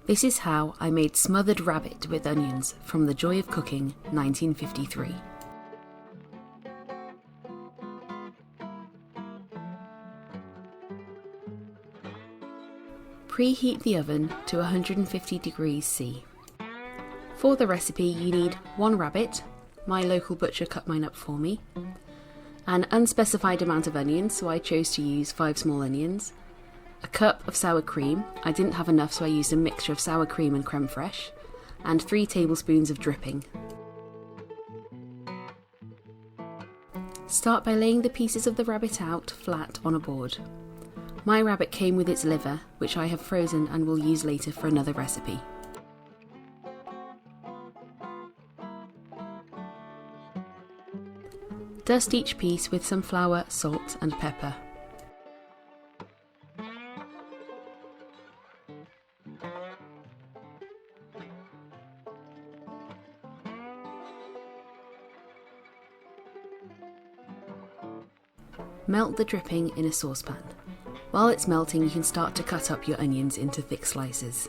This is how I made smothered rabbit with onions from The Joy of Cooking, 1953. Preheat the oven to 150 degrees C. For the recipe you need 1 rabbit, my local butcher cut mine up for me, an unspecified amount of onions, so I chose to use 5 small onions, a cup of sour cream, I didn't have enough so I used a mixture of sour cream and creme fraiche, and 3 tablespoons of dripping. Start by laying the pieces of the rabbit out flat on a board. My rabbit came with its liver, which I have frozen and will use later for another recipe. Dust each piece with some flour, salt and pepper. Melt the dripping in a saucepan. While it's melting, you can start to cut up your onions into thick slices.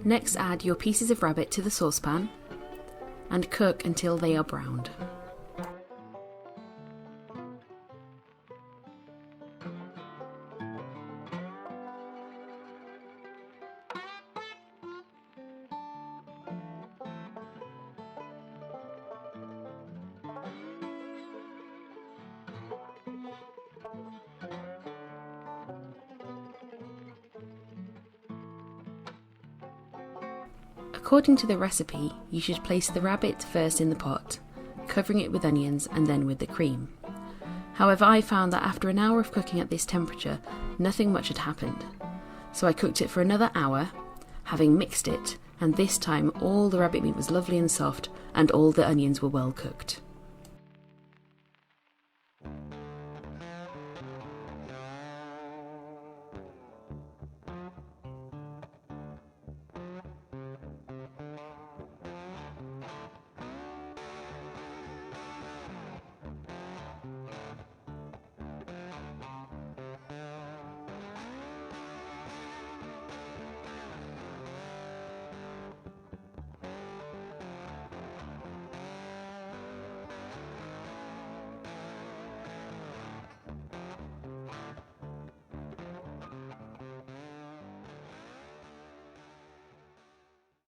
Next, add your pieces of rabbit to the saucepan and cook until they are browned. According to the recipe, you should place the rabbit first in the pot, covering it with onions and then with the cream. However, I found that after an hour of cooking at this temperature, nothing much had happened. So I cooked it for another hour, having mixed it, and this time all the rabbit meat was lovely and soft and all the onions were well cooked.